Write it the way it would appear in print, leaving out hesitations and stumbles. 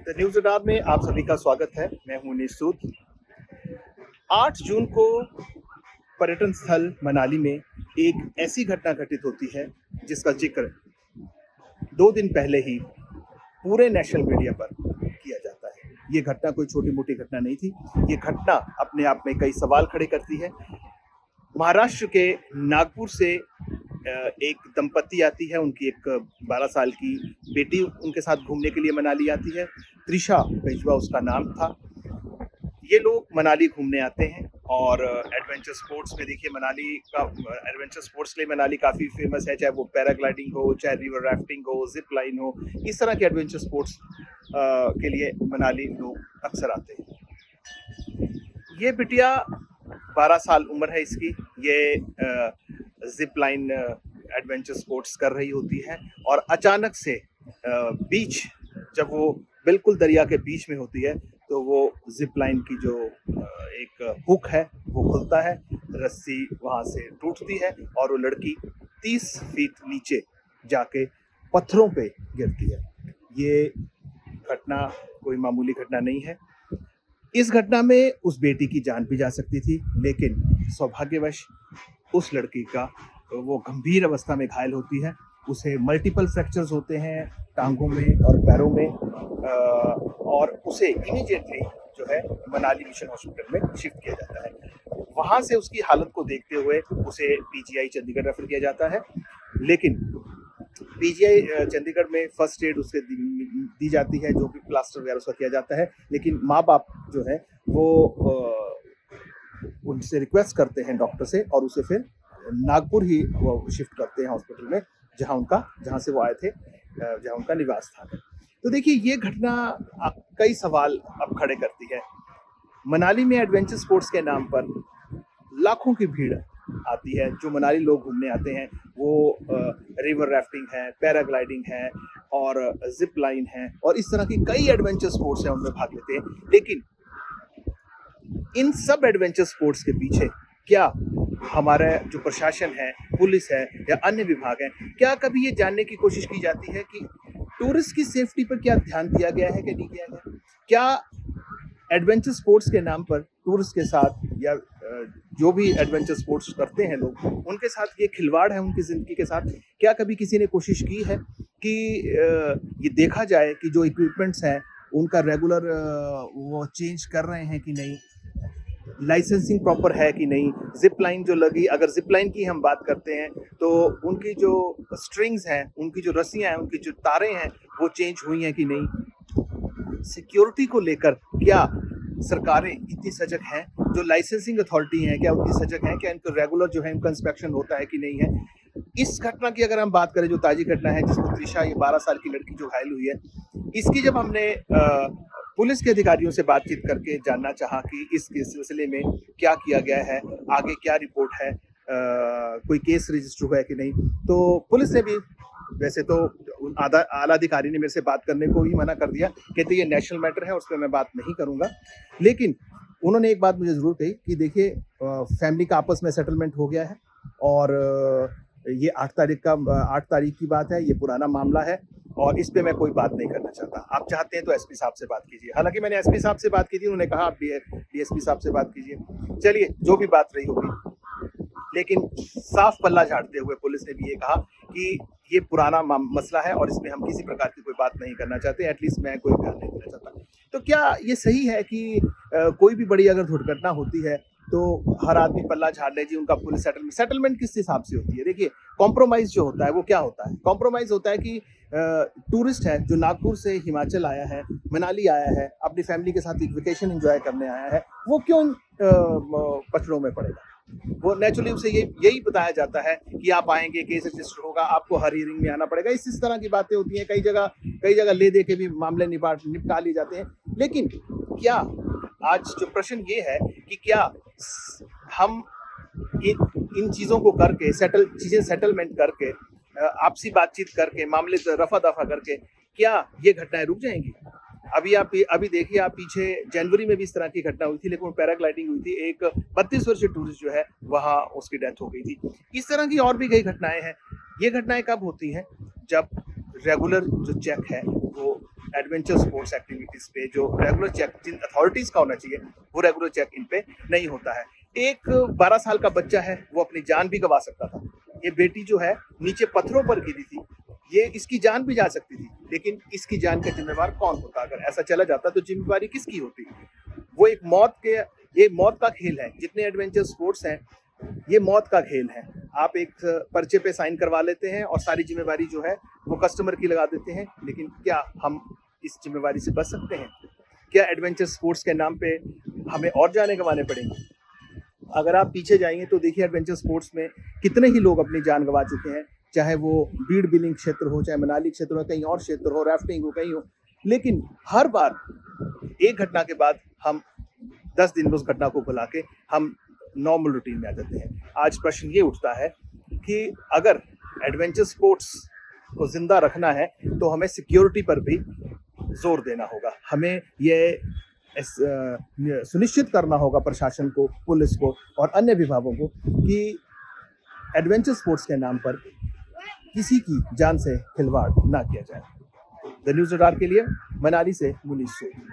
The news radar में आप सभी का स्वागत है। मैं हूं निसूद। 8 जून को पर्यटन स्थल मनाली में एक ऐसी घटना घटित होती है जिसका जिक्र 2 दिन पहले ही पूरे नेशनल मीडिया पर किया जाता है। ये घटना कोई छोटी-मोटी घटना नहीं थी। ये घटना अपने आप में कई सवाल खड़े करती है। महाराष्ट्र के नागपुर से एक दंपत्ति आती है, उनकी एक 12 साल की बेटी उनके साथ घूमने के लिए मनाली आती है। त्रिशा पेशवा उसका नाम था। ये लोग मनाली घूमने आते हैं और एडवेंचर स्पोर्ट्स में देखिए मनाली का एडवेंचर स्पोर्ट्स के लिए मनाली काफ़ी फेमस है, चाहे वो पैराग्लाइडिंग हो, चाहे रिवर राफ्टिंग हो, जिप लाइन हो, इस तरह के एडवेंचर स्पोर्ट्स के लिए मनाली लोग अक्सर आते हैं। ये बिटिया 12 साल उम्र है इसकी, ये जिप लाइन एडवेंचर स्पोर्ट्स कर रही होती है और अचानक से बीच जब वो बिल्कुल दरिया के बीच में होती है तो वो जिप लाइन की जो एक हुक है वो खुलता है, रस्सी वहाँ से टूटती है और वो लड़की 30 फीट नीचे जाके पत्थरों पे गिरती है। ये घटना कोई मामूली घटना नहीं है। इस घटना में उस बेटी की जान भी जा सकती थी, लेकिन सौभाग्यवश उस लड़की का वो गंभीर अवस्था में घायल होती है। उसे मल्टीपल फ्रैक्चर्स होते हैं टांगों में और पैरों में और उसे इमीडिएटली जो है मनाली मिशन हॉस्पिटल में शिफ्ट किया जाता है। वहाँ से उसकी हालत को देखते हुए उसे पीजीआई चंडीगढ़ रेफर किया जाता है, लेकिन पीजीआई चंडीगढ़ में फर्स्ट एड उसे दी जाती है, जो भी प्लास्टर वगैरह उसका किया जाता है। लेकिन माँ बाप जो है वो उनसे रिक्वेस्ट करते हैं डॉक्टर से और उसे फिर नागपुर ही वो शिफ्ट करते हैं हॉस्पिटल में, जहाँ से वो आए थे, जहाँ उनका निवास स्थान है। तो देखिए ये घटना कई सवाल अब खड़े करती है। मनाली में एडवेंचर स्पोर्ट्स के नाम पर लाखों की भीड़ आती है। जो मनाली लोग घूमने आते हैं वो रिवर राफ्टिंग है, पैराग्लाइडिंग है और जिप लाइन है और इस तरह की कई एडवेंचर स्पोर्ट्स हैं, उनमें भाग लेते हैं। लेकिन इन सब एडवेंचर स्पोर्ट्स के पीछे क्या हमारा जो प्रशासन है, पुलिस है या अन्य विभाग है, क्या कभी ये जानने की कोशिश की जाती है कि टूरिस्ट की सेफ्टी पर क्या ध्यान दिया गया है कि नहीं किया गया? क्या एडवेंचर स्पोर्ट्स के नाम पर टूरिस्ट के साथ या जो भी एडवेंचर स्पोर्ट्स करते हैं लोग, उनके साथ ये खिलवाड़ है उनकी ज़िंदगी के साथ? क्या कभी किसी ने कोशिश की है कि ये देखा जाए कि जो इक्विपमेंट्स हैं उनका रेगुलर वो चेंज कर रहे हैं कि नहीं, लाइसेंसिंग प्रॉपर है कि नहीं? जिप लाइन जो लगी, अगर जिप लाइन की हम बात करते हैं तो उनकी जो स्ट्रिंग्स हैं, उनकी जो रस्सियां हैं, उनकी जो तारें हैं वो चेंज हुई हैं कि नहीं? सिक्योरिटी को लेकर क्या सरकारें इतनी सजग हैं? जो लाइसेंसिंग अथॉरिटी हैं क्या उतनी सजग हैं? क्या इनको रेगुलर जो है इनका इंस्पेक्शन होता है कि नहीं है? इस घटना की अगर हम बात करें, जो ताजी घटना है जिसमें त्रिशा, ये 12 साल की लड़की जो घायल हुई है, इसकी जब हमने पुलिस के अधिकारियों से बातचीत करके जानना चाहा कि इस सिलसिले में क्या किया गया है, आगे क्या रिपोर्ट है, कोई केस रजिस्टर हुआ है कि नहीं, तो पुलिस ने भी, वैसे तो आला अधिकारी ने मेरे से बात करने को ही मना कर दिया, कहते ये नेशनल मैटर है, उस पर मैं बात नहीं करूंगा। लेकिन उन्होंने एक बात मुझे ज़रूर कही कि देखिए फैमिली का आपस में सेटलमेंट हो गया है और ये 8 तारीख की बात है, ये पुराना मामला है और इस पे मैं कोई बात नहीं करना चाहता। आप चाहते हैं तो एसपी साहब से बात कीजिए। हालांकि मैंने एसपी साहब से बात की थी, उन्होंने कहा आप डीएसपी साहब से बात कीजिए। चलिए, जो भी बात रही होगी, लेकिन साफ पल्ला झाड़ते हुए पुलिस ने भी ये कहा कि ये पुराना मसला है और इसमें हम किसी प्रकार की कोई बात नहीं करना चाहते, एटलीस्ट मैं कोई बयान नहीं देना चाहता। तो क्या ये सही है कि कोई भी बड़ी अगर दुर्घटना होती है तो हर आदमी पल्ला झाड़ ले जी, उनका पुलिस सेटलमेंट किस हिसाब से होती है? देखिए, कॉम्प्रोमाइज जो होता है वो क्या होता है? कॉम्प्रोमाइज होता है कि टूरिस्ट है जो नागपुर से हिमाचल आया है, मनाली आया है, अपनी फैमिली के साथ एक वेकेशन एंजॉय करने आया है, वो क्यों पचड़ों में पड़ेगा? वो नेचुरली उसे यही बताया जाता है कि आप आएंगे, केस रजिस्टर होगा, आपको हर हियरिंग में आना पड़ेगा। इस तरह की बातें होती हैं। कई जगह ले दे के भी मामले निपटा लिए जाते हैं। लेकिन क्या आज जो प्रश्न ये है कि क्या हम इन चीज़ों को करके चीज़ें सेटलमेंट करके, आपसी बातचीत करके, मामले रफा दफा करके, क्या ये घटनाएं रुक जाएंगी? अभी देखिए, आप पीछे जनवरी में भी इस तरह की घटना हुई थी, लेकिन पैराग्लाइडिंग हुई थी, एक 32 वर्षीय टूरिस्ट जो है वहाँ उसकी डेथ हो गई थी। इस तरह की और भी कई घटनाएं हैं। ये घटनाएं कब होती हैं? जब रेगुलर जो चेक है वो एडवेंचर स्पोर्ट्स एक्टिविटीज पे जो रेगुलर चेक जिन अथॉरिटीज का होना चाहिए वो रेगुलर चेक इन पे नहीं होता है। एक 12 साल का बच्चा है, वो अपनी जान भी गंवा सकता था। ये बेटी जो है नीचे पत्थरों पर गिरी थी, ये इसकी जान भी जा सकती थी, लेकिन इसकी जान का जिम्मेवार कौन होता? अगर ऐसा चला जाता तो जिम्मेवारी किसकी होती? वो एक मौत का खेल है। जितने एडवेंचर स्पोर्ट्स हैं ये मौत का खेल है। आप एक पर्चे पे साइन करवा लेते हैं और सारी जिम्मेवारी जो है वो कस्टमर की लगा देते हैं, लेकिन क्या हम इस जिम्मेवारी से बच सकते हैं? क्या एडवेंचर स्पोर्ट्स के नाम पे हमें और जाने गंवाने पड़ेंगे? अगर आप पीछे जाएंगे तो देखिए एडवेंचर स्पोर्ट्स में कितने ही लोग अपनी जान गंवा चुके हैं, चाहे वो बीड़ बिलिंग क्षेत्र हो, चाहे मनाली क्षेत्र हो, कहीं और क्षेत्र हो, राफ्टिंग हो, कहीं हो। लेकिन हर बार एक घटना के बाद हम 10 दिन उस घटना को भुला के हम नॉर्मल रूटीन में आ जाते हैं। आज प्रश्न ये उठता है कि अगर एडवेंचर स्पोर्ट्स को जिंदा रखना है तो हमें सिक्योरिटी पर भी जोर देना होगा। हमें ये सुनिश्चित करना होगा प्रशासन को, पुलिस को और अन्य विभागों को कि एडवेंचर स्पोर्ट्स के नाम पर किसी की जान से खिलवाड़ ना किया जाए। द न्यूज़ रडार के लिए मनाली से मुनीश सूद।